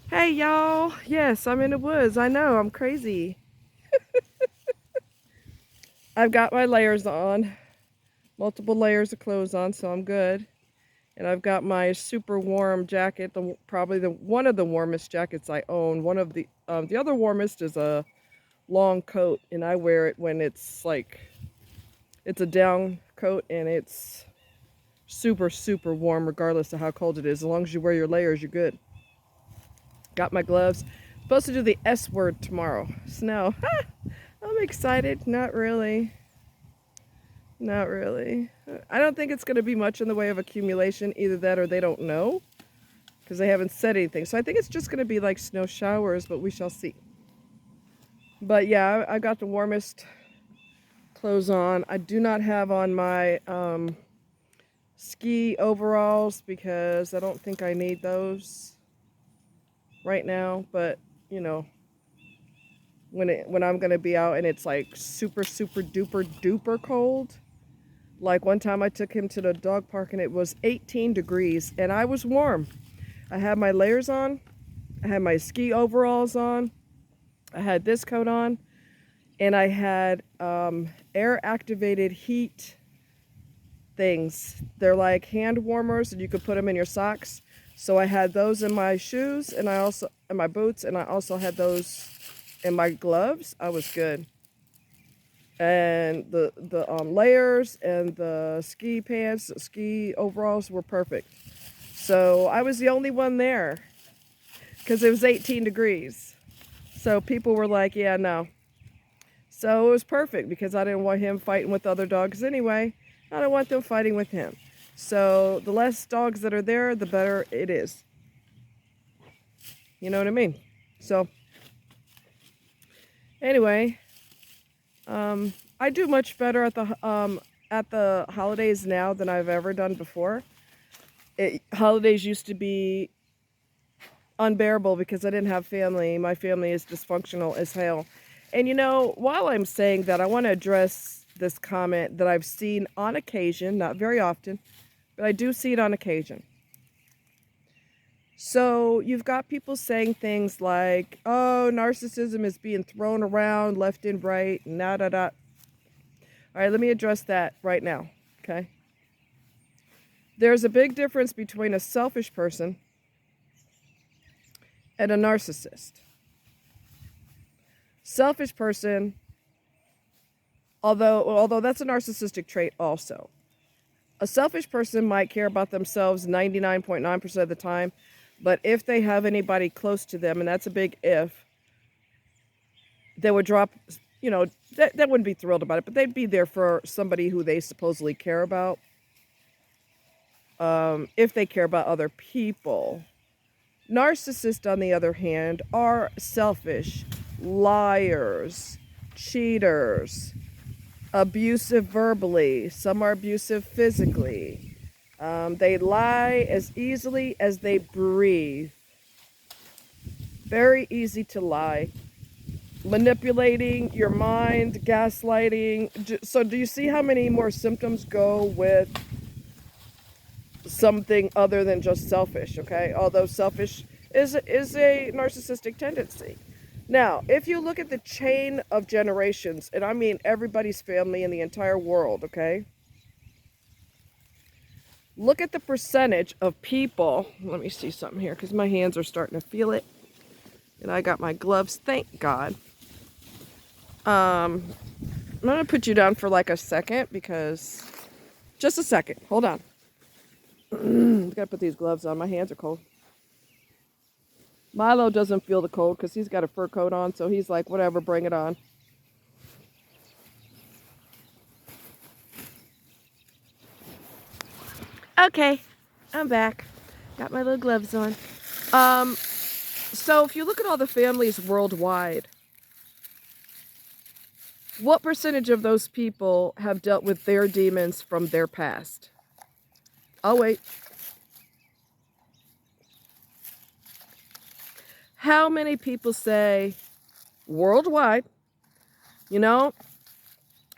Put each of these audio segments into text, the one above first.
Hey y'all, yes, I'm in the woods. I know, I'm crazy. I've got my layers on, multiple layers of clothes on, so I'm good. And I've got my super warm jacket, probably the one of the warmest jackets I own. One of the other warmest is a long coat, and I wear it when it's like it's a down coat and it's super warm regardless of how cold it is. As long as you wear your layers, you're good. Got my gloves. Supposed to do the S word tomorrow. Snow. I'm excited. Not really. Not really. I don't think it's going to be much in the way of accumulation. Either that or they don't know because they haven't said anything. So I think it's just going to be like snow showers, but we shall see. But yeah, I got the warmest clothes on. I do not have on my ski overalls because I don't think I need those right now. But, you know, when I'm going to be out and it's like super duper cold. Like one time I took him to the dog park and it was 18 degrees and I was warm. I had my layers on, I had my ski overalls on, I had this coat on, and I had air activated heat things. They're like hand warmers and you could put them in your socks. So I had those in my shoes and I also in my boots, and I also had those in my gloves. I was good. And the layers and the ski pants, ski overalls were perfect. So I was the only one there because it was 18 degrees. So people were like, yeah, no. So it was perfect because I didn't want him fighting with other dogs anyway. I don't want them fighting with him. So the less dogs that are there, the better it is. You know what I mean? So anyway, I do much better at the holidays now than I've ever done before. Holidays used to be unbearable because I didn't have family. My family is dysfunctional as hell. And you know, while I'm saying that, I want to address this comment that I've seen on occasion, not very often, but I do see it on occasion. So you've got people saying things like, oh, narcissism is being thrown around left and right, and da da da. All right, let me address that right now, okay? There's a big difference between a selfish person and a narcissist. Selfish person, although that's a narcissistic trait also. A selfish person might care about themselves 99.9% of the time, but if they have anybody close to them, and that's a big if, they would drop, you know, they wouldn't be thrilled about it, but they'd be there for somebody who they supposedly care about. If they care about other people. Narcissists, on the other hand, are selfish, liars, cheaters, abusive verbally. Some are abusive physically. They lie as easily as they breathe. Very easy to lie. Manipulating your mind, gaslighting. So do you see how many more symptoms go with something other than just selfish, okay? Although selfish is a narcissistic tendency. Now, if you look at the chain of generations, and I mean everybody's family in the entire world, okay? Look at the percentage of people. Let me see something here because my hands are starting to feel it. And I got my gloves, thank God. I'm going to put you down for like a second because, just a second, hold on. Gotta put these gloves on. My hands are cold. Milo doesn't feel the cold because he's got a fur coat on, so he's like, whatever, bring it on. Okay, I'm back. Got my little gloves on. So if you look at all the families worldwide, what percentage of those people have dealt with their demons from their past? Oh, wait. How many people say worldwide, you know,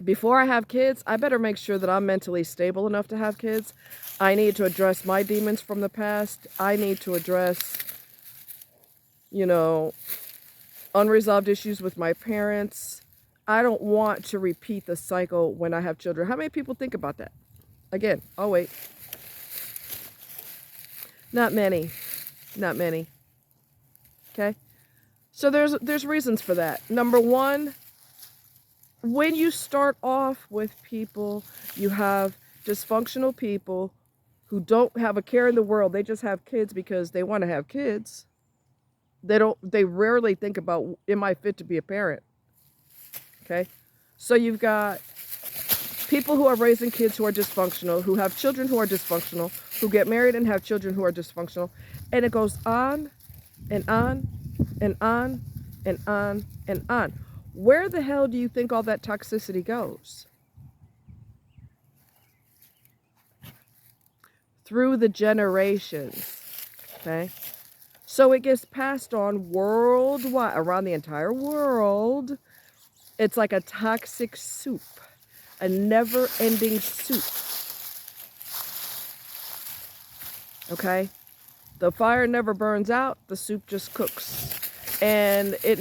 before I have kids, I better make sure that I'm mentally stable enough to have kids. I need to address my demons from the past. I need to address you know, unresolved issues with my parents. I don't want to repeat the cycle when I have children. How many people think about that? Again, oh wait, not many, not many. Okay, so there's reasons for that. Number one, when you start off with people, you have dysfunctional people who don't have a care in the world. They just have kids because they want to have kids. They rarely think about, am I fit to be a parent? Okay, so you've got people who are raising kids who are dysfunctional, who have children who are dysfunctional, who get married and have children who are dysfunctional, and it goes on and on and on and on and on. Where the hell do you think all that toxicity goes? Through the generations, okay? So it gets passed on worldwide, around the entire world. It's like a toxic soup, a never-ending soup, okay? The fire never burns out, the soup just cooks. And it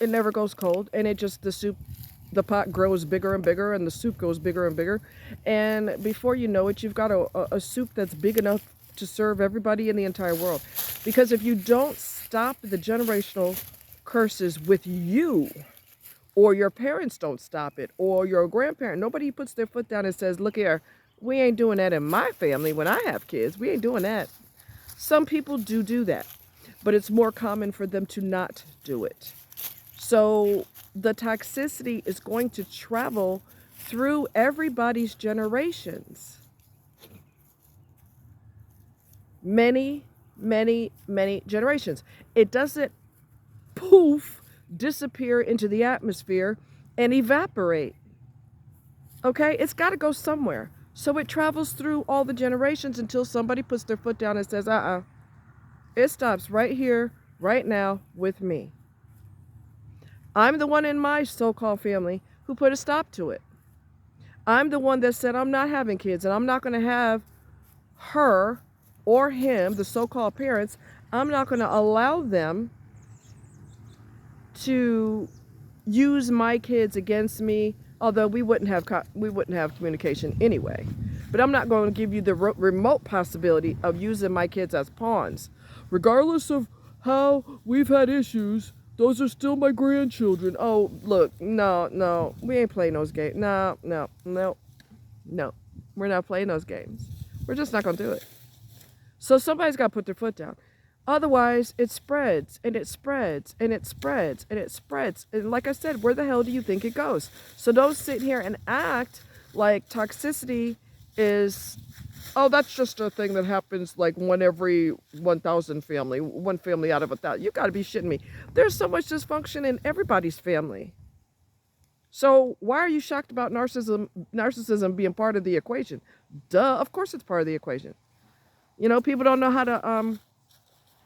never goes cold, and the pot grows bigger and bigger, and the soup goes bigger and bigger. And before you know it, you've got a soup that's big enough to serve everybody in the entire world. Because if you don't stop the generational curses with you, or your parents don't stop it, or your grandparent, nobody puts their foot down and says, look here, we ain't doing that in my family when I have kids. We ain't doing that. Some people do that, but it's more common for them to not do it. So the toxicity is going to travel through everybody's generations. Many, many, many generations. It doesn't poof, disappear into the atmosphere and evaporate. Okay? It's got to go somewhere. So it travels through all the generations until somebody puts their foot down and says, it stops right here, right now, with me. I'm the one in my so-called family who put a stop to it. I'm the one that said I'm not having kids, and I'm not going to have her or him, the so-called parents, I'm not going to allow them to use my kids against me, although we wouldn't have communication anyway. But I'm not going to give you the remote possibility of using my kids as pawns. Regardless of how we've had issues, those are still my grandchildren. Oh, look, no, we ain't playing those games. No. We're not playing those games. We're just not going to do it. So somebody's got to put their foot down. Otherwise, it spreads, and it spreads, and it spreads, and it spreads. And like I said, where the hell do you think it goes? So don't sit here and act like toxicity is, oh, that's just a thing that happens like one every 1,000 family, one family out of 1,000. You got to be shitting me. There's so much dysfunction in everybody's family. So why are you shocked about narcissism being part of the equation? Duh, of course it's part of the equation. You know, people don't know how to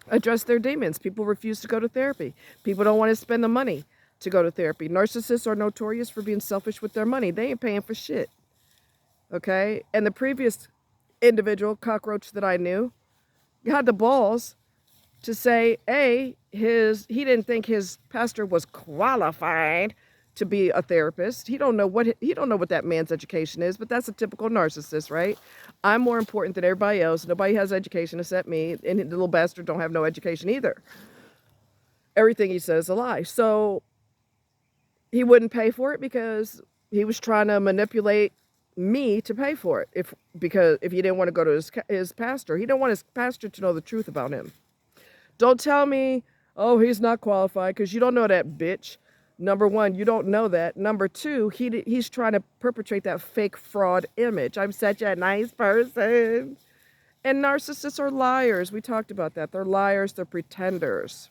address their demons. People refuse to go to therapy. People don't want to spend the money to go to therapy. Narcissists are notorious for being selfish with their money. They ain't paying for shit. Okay? And the previous individual, cockroach that I knew, had the balls to say, he didn't think his pastor was qualified to be a therapist. He don't know what that man's education is, but that's a typical narcissist, right? I'm more important than everybody else. Nobody has education except me, and the little bastard don't have no education either. Everything he says is a lie. So he wouldn't pay for it because he was trying to manipulate me to pay for it. Because if he didn't want to go to his pastor, he don't want his pastor to know the truth about him. Don't tell me, oh, he's not qualified, because you don't know that bitch. Number one, you don't know that. Number two, he's trying to perpetrate that fake fraud image. I'm such a nice person. And narcissists are liars. We talked about that. They're liars. They're pretenders.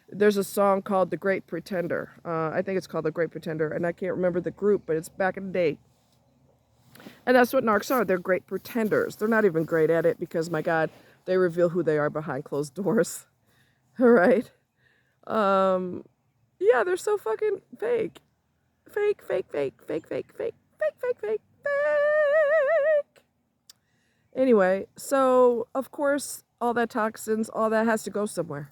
There's a song called The Great Pretender. I think it's called The Great Pretender. And I can't remember the group, but it's back in the day. And that's what narcs are. They're great pretenders. They're not even great at it because, my God, they reveal who they are behind closed doors. All right? Yeah, they're so fucking fake. Fake. Anyway, so, of course, all that toxins, all that has to go somewhere.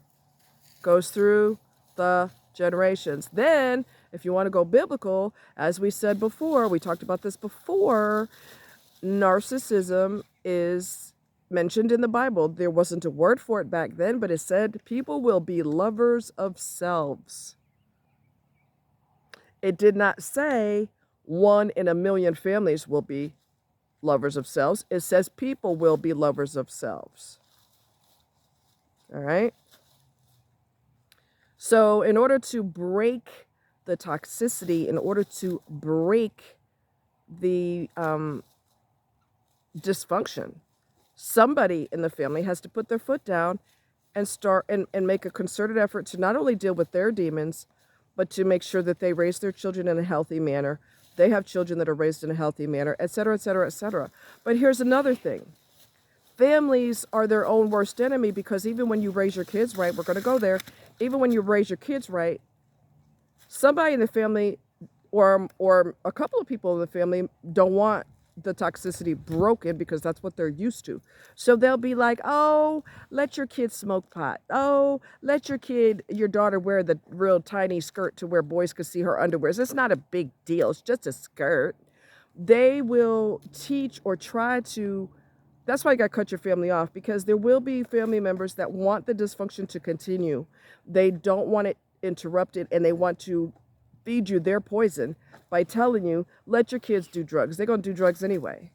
Goes through the generations. Then, if you want to go biblical, as we said before, we talked about this before, narcissism is mentioned in the Bible. There wasn't a word for it back then, but it said people will be lovers of selves. It did not say 1 in a million families will be lovers of selves. It says people will be lovers of selves. All right? So in order to break the toxicity, in order to break the dysfunction, somebody in the family has to put their foot down and start and make a concerted effort to not only deal with their demons, but to make sure that they raise their children in a healthy manner. They have children that are raised in a healthy manner, et cetera, et cetera, et cetera. But here's another thing. Families are their own worst enemy, because even when you raise your kids right, we're going to go there, even when you raise your kids right, somebody in the family or a couple of people in the family don't want the toxicity broken, because that's what they're used to. So they'll be like, oh, let your kid smoke pot. Oh, let your daughter wear the real tiny skirt to where boys could see her underwear. It's not a big deal. It's just a skirt. They will teach or try to. That's why you got to cut your family off, because there will be family members that want the dysfunction to continue. They don't want it interrupted, and they want to feed you their poison by telling you, let your kids do drugs. They're going to do drugs anyway.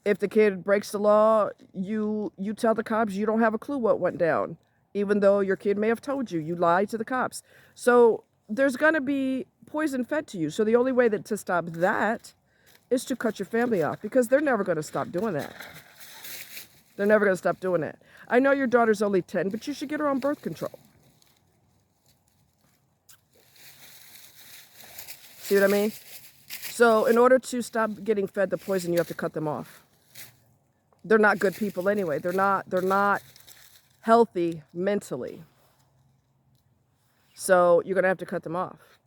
If the kid breaks the law, you tell the cops you don't have a clue what went down, even though your kid may have told you. You lied to the cops. So there's going to be poison fed to you. So the only way to stop that is to cut your family off, because they're never going to stop doing that. They're never going to stop doing that. I know your daughter's only 10, but you should get her on birth control. See what I mean? So in order to stop getting fed the poison, you have to cut them off. They're not good people anyway. They're not healthy mentally. So you're going to have to cut them off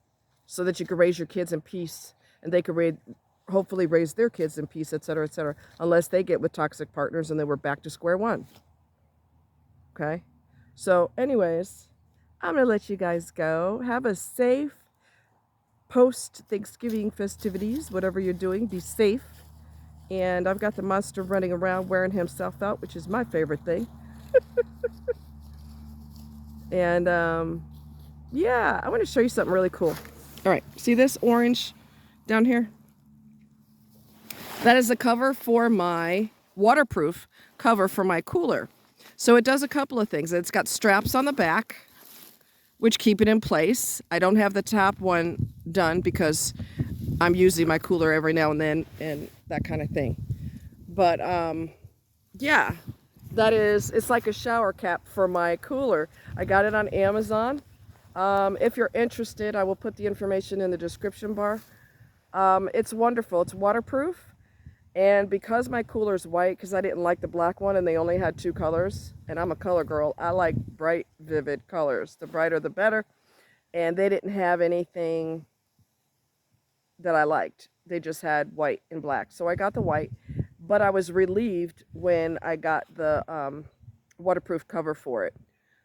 so that you can raise your kids in peace, and they can hopefully raise their kids in peace, et cetera, unless they get with toxic partners and then we're back to square one. Okay? So anyways, I'm going to let you guys go. Have a safe post-Thanksgiving festivities, whatever you're doing. Be safe. And I've got the monster running around wearing himself out, which is my favorite thing. And yeah, I want to show you something really cool. All right, see this orange down here? That is the cover for my waterproof cover for my cooler. So it does a couple of things. It's got straps on the back, which keep it in place. I don't have the top one done because I'm using my cooler every now and then and that kind of thing. But yeah, it's like a shower cap for my cooler. I got it on Amazon. If you're interested, I will put the information in the description bar. It's wonderful. It's waterproof. And because my cooler is white, because I didn't like the black one and they only had 2 colors, and I'm a color girl, I like bright, vivid colors. The brighter, the better. And they didn't have anything that I liked. They just had white and black. So I got the white, but I was relieved when I got the waterproof cover for it.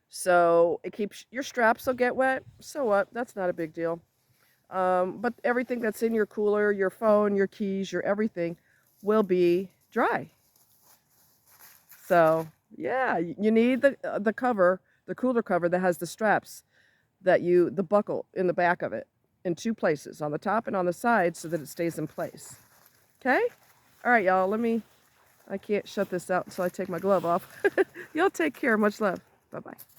So it keeps, your straps will get wet. So what? That's not a big deal. But everything that's in your cooler, your phone, your keys, your everything will be dry. So yeah, you need the cover, the cooler cover that has the straps the buckle in the back of it in 2 places, on the top and on the side, so that it stays in place. Okay? All right, y'all, I can't shut this out until I take my glove off. Y'all take care. Much love. Bye-bye.